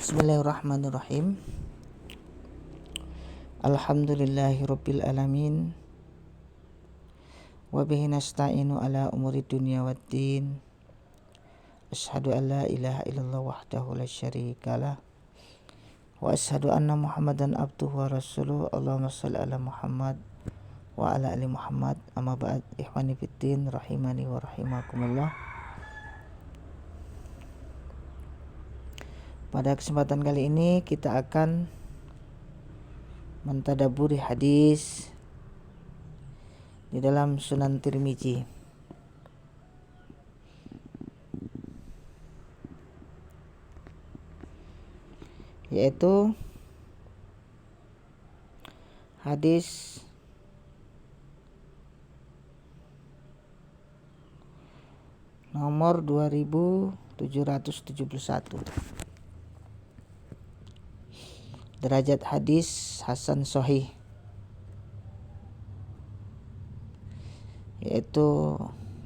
Bismillahirrahmanirrahim. Alhamdulillahirabbil alamin. Wa bihi nasta'inu ala umuri dunya waddin. Asyhadu an la ilaha illallah wahdahu la syarikalah. Wa asyhadu anna Muhammadan abduhu wa rasuluh. Allahumma shalli ala Muhammad wa ala ali Muhammad. Amma ba'd, ikhwani fiddin rahimani wa rahimakumullah. Pada kesempatan kali ini kita akan mentadabburi hadis di dalam Sunan Tirmizi. Yaitu hadis nomor 2771. Derajat hadis hasan sahih, yaitu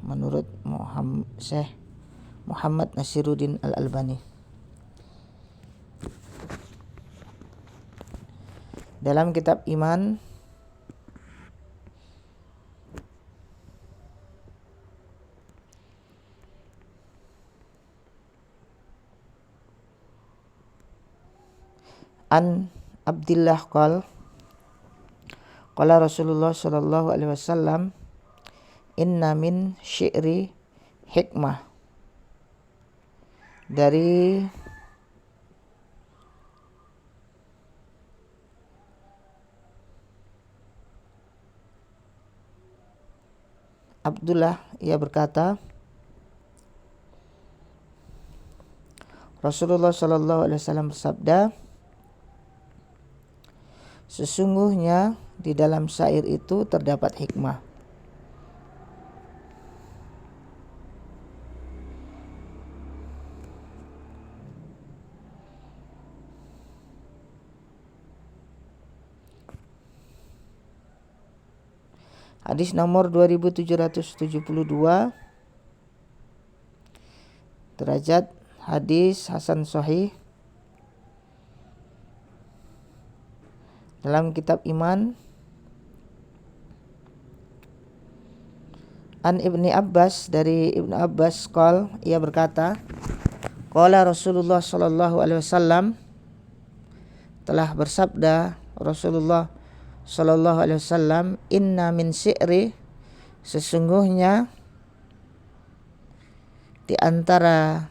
menurut Syekh Muhammad Nasiruddin Al-Albani. Dalam kitab Iman An Abdillah qala Rasulullah sallallahu alaihi wasallam, inna min syi'ri hikmah. Dari Abdullah, ia berkata, Rasulullah sallallahu alaihi wasallam bersabda, sesungguhnya di dalam syair itu terdapat hikmah. Hadis nomor 2772, derajat hadis hasan sahih, dalam kitab Iman. An Ibni Abbas, dari Ibnu Abbas qala, ia berkata, qala Rasulullah sallallahu alaihi wasallam, telah bersabda Rasulullah sallallahu alaihi wasallam, inna min syi'ri, sesungguhnya di antara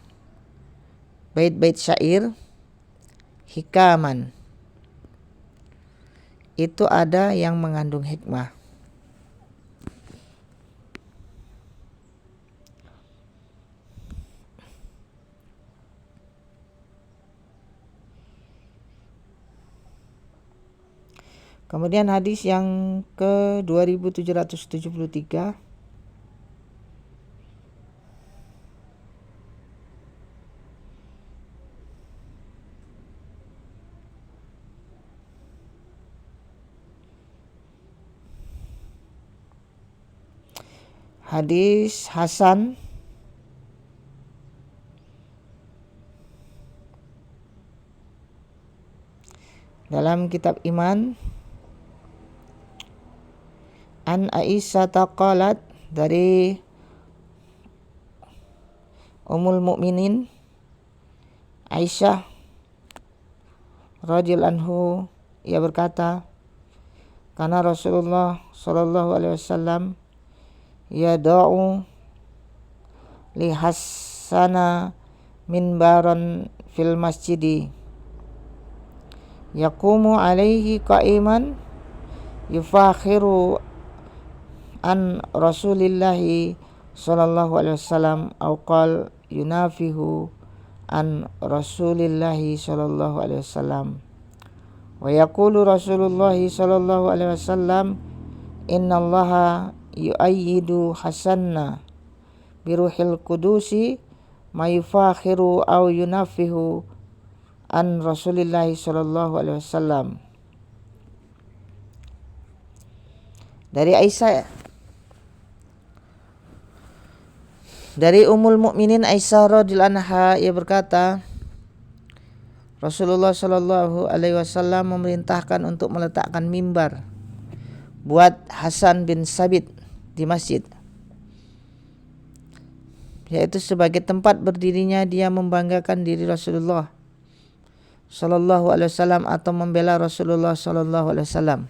bait-bait syair, hikaman, itu ada yang mengandung hikmah. Kemudian hadis yang ke 2773, hadis hasan dalam kitab Iman. An Aisyah qalat, dari Ummul Mukminin Aisyah radhiyallahu anhu, ia berkata, karena Rasulullah sallallahu alaihi wasallam yada'u li Hassana minbaran fil masjidi yaqumu alaihi qa'iman yufakhiru an Rasulillahi sallallahu alaihi wasallam au qal yunafihu an Rasulillahi sallallahu alaihi wasallam wa yaqulu Rasulullahi sallallahu alaihi wasallam, innallaha yu'ayyidu hasanna biruhil qudusi ma yufakhiru au yunafihu an Rasulillahi sallallahu alaihi wasallam. Dari Aisyah, dari Ummul Mukminin Aisyah radhiyallahu anha, ia berkata, Rasulullah Shallallahu Alaihi Wasallam memerintahkan untuk meletakkan mimbar buat Hasan bin Sabit di masjid, yaitu sebagai tempat berdirinya dia membanggakan diri Rasulullah Shallallahu Alaihi Wasallam atau membela Rasulullah Shallallahu Alaihi Wasallam.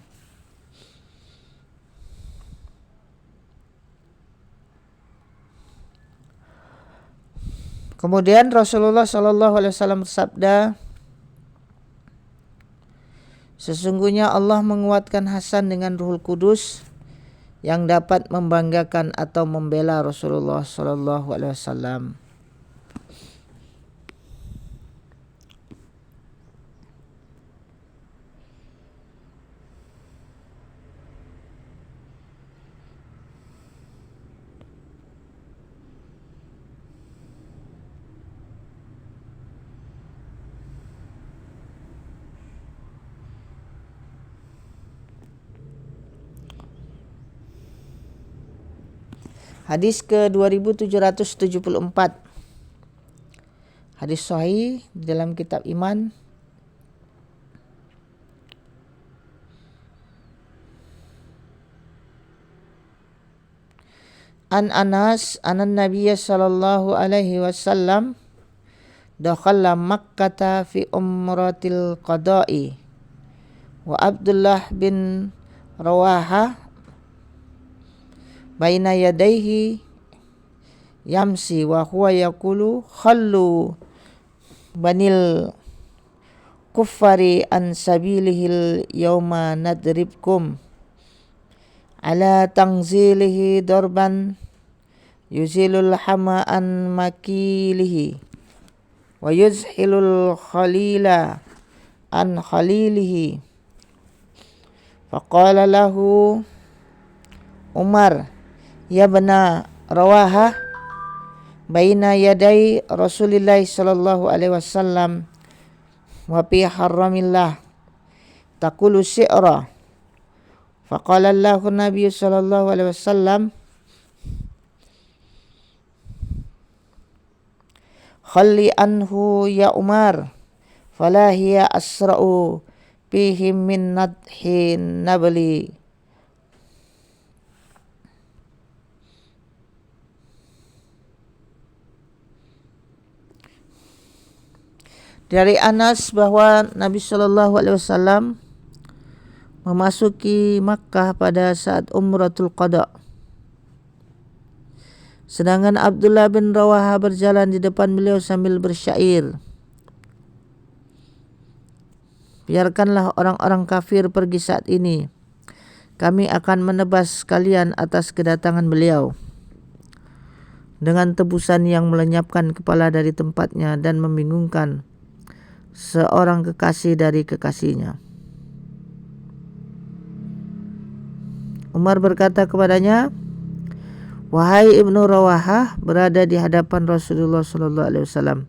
Kemudian Rasulullah Shallallahu Alaihi Wasallam bersabda, sesungguhnya Allah menguatkan Hasan dengan Ruhul Kudus yang dapat membanggakan atau membela Rasulullah Shallallahu Alaihi Wasallam. Hadis ke 2774. Hadis sahih dalam kitab iman. An Anas anan Nabiy sallallahu alaihi wasallam dakhala Makkah fi umratil qada'i wa Abdullah bin Rawaha baina yadayhi yamsi wa huwa yaqulu khallu banil kuffari an sabilihil yawma nadribkum ala tangzilihi darban yuzilul hama an makilihi wa yuzhilul khalila an khalilihi. Faqala lahu Umar, ya bena Rawaha, baina yaday Rasulillah sallallahu alaihi wasallam wa fi haramillah taqulu syi'ra. Faqala lahu Nabi sallallahu alaihi wasallam, khalli anhu ya Umar, fala hiya asra'u fihim min nadhin nabli. Dari Anas bahwa Nabi Shallallahu Alaihi Wasallam memasuki Makkah pada saat Umratul Qada. Sedangkan Abdullah bin Rawaha berjalan di depan beliau sambil bersyair, biarkanlah orang-orang kafir pergi saat ini, kami akan menebas kalian atas kedatangan beliau dengan tebusan yang melenyapkan kepala dari tempatnya dan membingungkan seorang kekasih dari kekasihnya. Umar berkata kepadanya, wahai Ibnu Rawahah, berada di hadapan Rasulullah sallallahu alaihi wasallam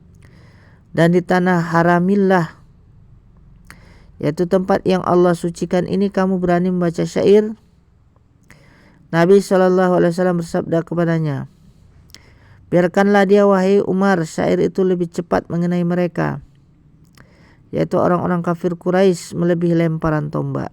dan di tanah haramillah, yaitu tempat yang Allah sucikan ini, kamu berani membaca syair? Nabi sallallahu alaihi wasallam bersabda kepadanya, biarkanlah dia wahai Umar, syair itu lebih cepat mengenai mereka, yaitu orang-orang kafir Quraisy melebihi lemparan tombak.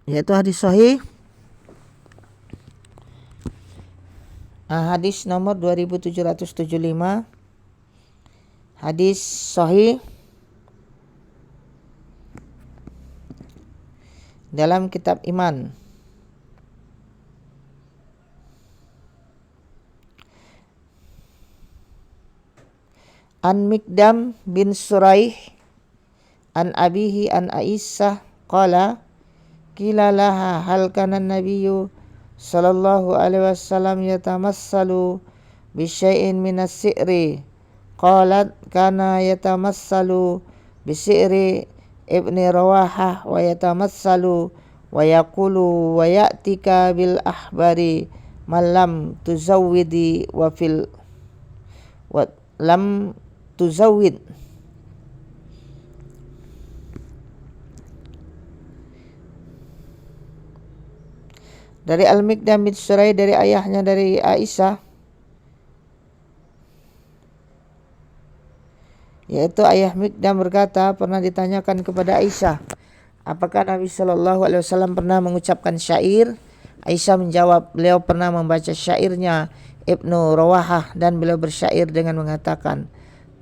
Yaitu hadis sahih. Hadis nomor 2775. Hadis sahih dalam kitab iman. An Mikdam bin Suraih an abihi an Aisyah qala qila laha hal kana nabiyyu sallallahu alaihi wasallam yatamassalu bi syai'in minas si'ri, qalat kana yatamassalu bi si'ri ibni Rawahah wa yatamassalu wa yaqulu wa ya'tika bil ahbari malam tuzawwidi wa lam tuzawwid. Dari Al-Miqdam bin Surai dari ayahnya dari Aisyah, yaitu ayah Miqdam berkata, pernah ditanyakan kepada Aisyah, apakah Nabi SAW pernah mengucapkan syair? Aisyah menjawab, beliau pernah membaca syairnya Ibnu Rawahah dan beliau bersyair dengan mengatakan,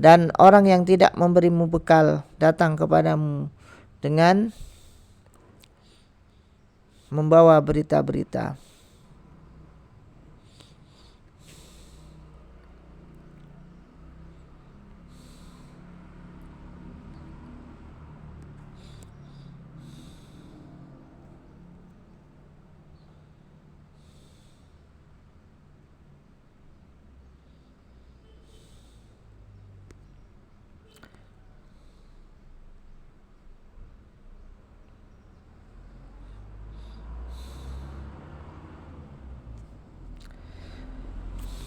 dan orang yang tidak memberimu bekal datang kepadamu dengan membawa berita-berita.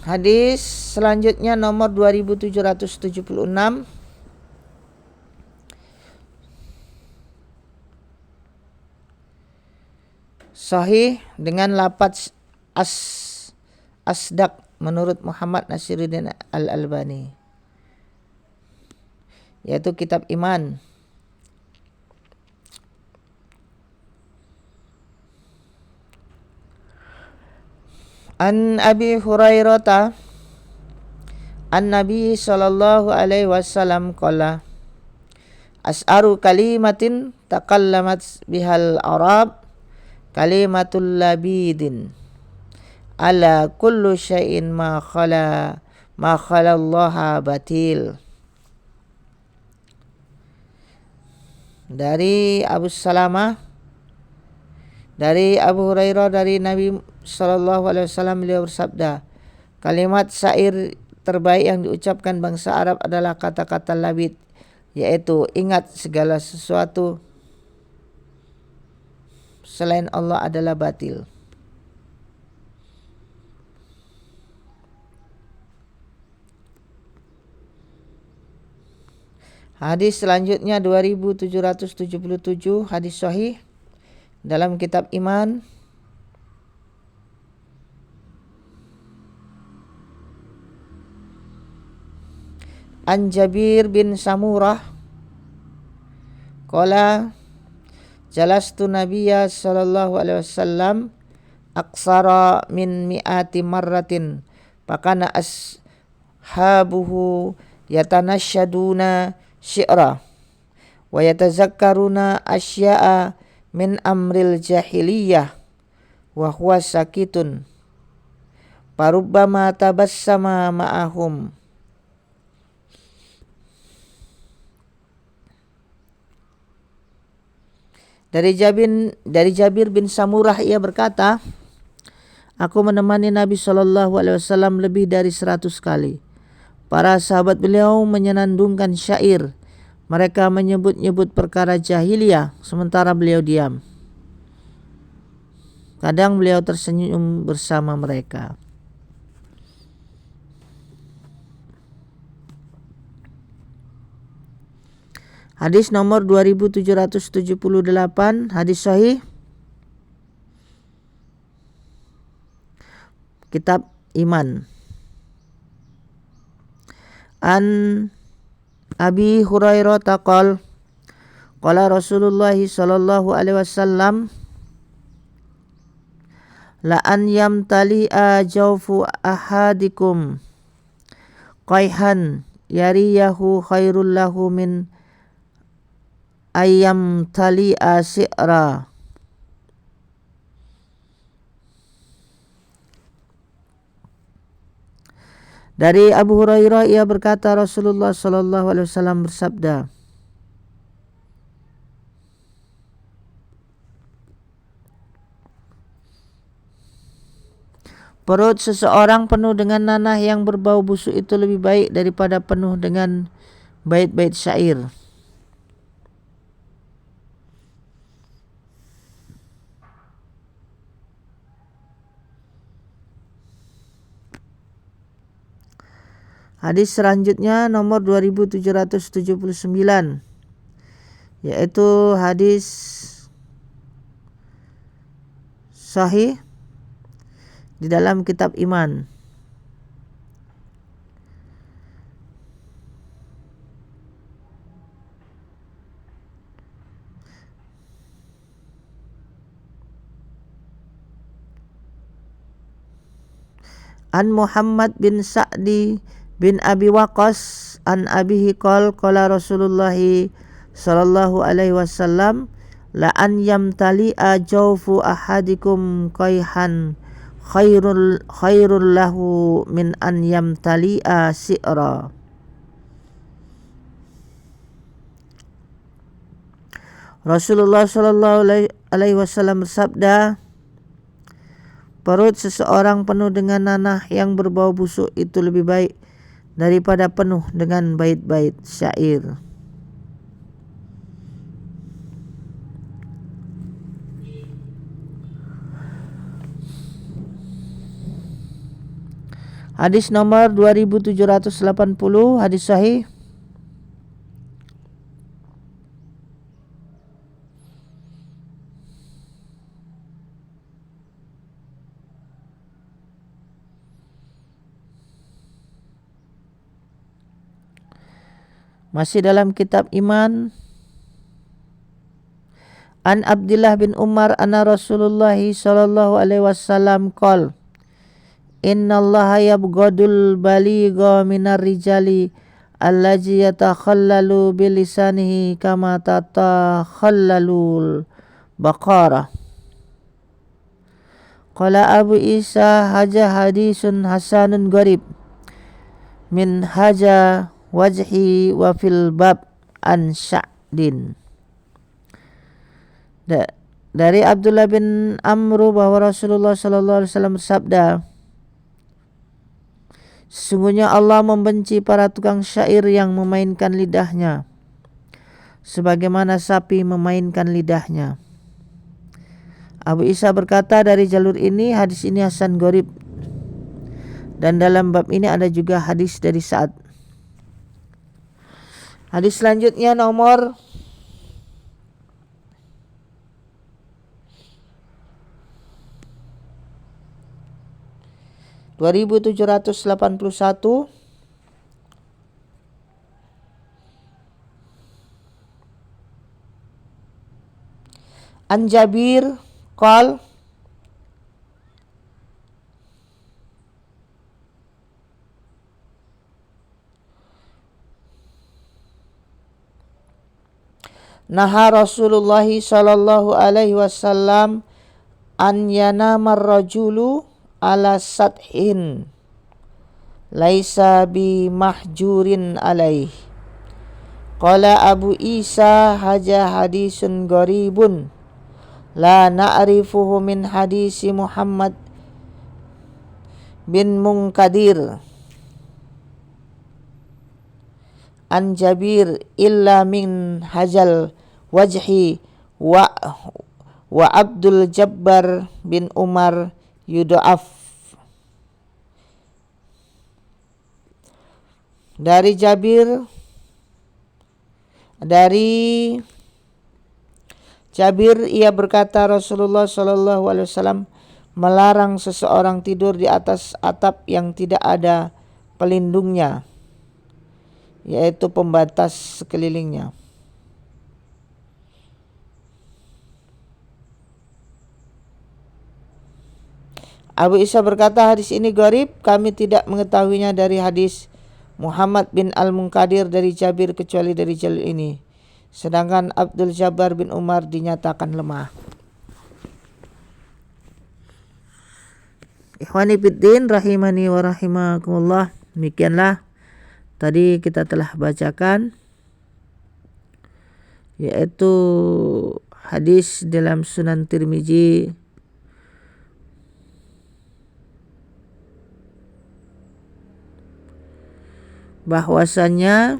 Hadis selanjutnya nomor 2776, sahih dengan lafaz asdaq menurut Muhammad Nasiruddin Al-Albani, yaitu kitab iman. An Abi Hurairah an Nabi sallallahu alaihi wasallam qala as'aru kalimatin takallamat bihal Arab kalimatul labidin ala kullu syai'in ma khala Allah batil. Dari Abu Salamah dari Abu Hurairah dari Nabi sallallahu alaihi wasallam, beliau bersabda, kalimat syair terbaik yang diucapkan bangsa Arab adalah kata-kata labid, yaitu ingat segala sesuatu selain Allah adalah batil. Hadis selanjutnya 2777, hadis sahih dalam kitab iman. An Jabir bin Samurah qala jalastu nabiyya sallallahu alaihi wasallam aksara min mi'ati marratin fakana ashabuhu yatanashaduna syi'ra wa yatazakkaruna asya'a min amril jahiliyah wa huwa sakitun parubbama tabassama ma'ahum. Dari Jabir bin Samurah, ia berkata, aku menemani Nabi SAW lebih dari 100 kali. Para sahabat beliau menyenandungkan syair. Mereka menyebut-nyebut perkara jahiliyah sementara beliau diam. Kadang beliau tersenyum bersama mereka. Hadis nomor 2778, hadis sahih kitab iman. An Abi Hurairah taqal qala Rasulullah sallallahu alaihi wasallam la an yamtali'a jawfu ahadikum qayhan yariyahu khairul lahu min ayyam tali'a si'ra. Dari Abu Hurairah, ia berkata, Rasulullah sallallahu alaihi wasallam bersabda, perut seseorang penuh dengan nanah yang berbau busuk itu lebih baik daripada penuh dengan bait-bait syair. Hadis selanjutnya nomor 2779, yaitu hadis sahih di dalam kitab iman. An Muhammad bin Sa'di bin Abi Waqqas an abihi qala Rasulullah sallallahu alaihi wasallam la an yamtali'a jawfu ahadikum qayhan khairul lahu min an yamtali'a si'ra. Rasulullah sallallahu alaihi wasallam bersabda, perut seseorang penuh dengan nanah yang berbau busuk itu lebih baik daripada penuh dengan bait-bait syair. Hadis nomor 2780, hadis sahih. Masih dalam kitab iman. An Abdullah bin Umar anna Rasulullah sallallahu alaihi wasallam qol innallaha yabghadul baligha minar rijali allazi yatakhallalu bilisanihi kama tatakhallalul baqarah. Qala Abu Isa haja hadisun hasanun gharib min haja wajhi wa fil bab an Sya'din. Dari Abdullah bin Amr bahwa Rasulullah sallallahu alaihi wasallam bersabda, sesungguhnya Allah membenci para tukang syair yang memainkan lidahnya sebagaimana sapi memainkan lidahnya. Abu Isa berkata, dari jalur ini hadis ini hasan gharib, dan dalam bab ini ada juga hadis dari Sa'ad. Hadis selanjutnya nomor 2781, An Jabir qal naha Rasulullah sallallahu alaihi wasallam an yanamar rajulu ala sathin laisa bi mahjurin alaih. Qala Abu Isa haja hadisun gharibun la na'rifuhu min hadisi Muhammad bin Munkadir an Jabir illa min hajal wajhi wa Abdul Jabbar bin Umar yudha'af. Dari Jabir ia berkata, Rasulullah sallallahu alaihi wasallam melarang seseorang tidur di atas atap yang tidak ada pelindungnya, yaitu pembatas sekelilingnya. Abu Isa berkata, hadis ini gharib, kami tidak mengetahuinya dari hadis Muhammad bin Al-Munkadir dari Jabir kecuali dari jalur ini. Sedangkan Abdul Jabbar bin Umar dinyatakan lemah. Ikhwani fiddin rahimani wa rahimakumullah. Demikianlah tadi kita telah bacakan, yaitu hadis dalam Sunan Tirmizi bahwasanya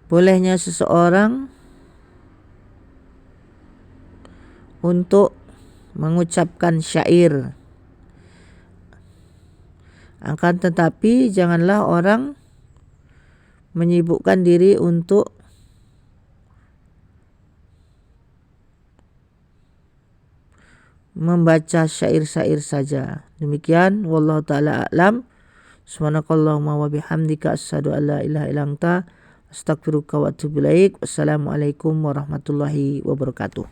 bolehnya seseorang untuk mengucapkan syair. Akan tetapi janganlah orang menyibukkan diri untuk membaca syair-syair saja. Demikian, wallahu taala a'lam. Subhanakallahumma wa bihamdika asyhadu an la ilaha illa anta astaghfiruka wa atubu ilaik. Wassalamualaikum warahmatullahi wabarakatuh.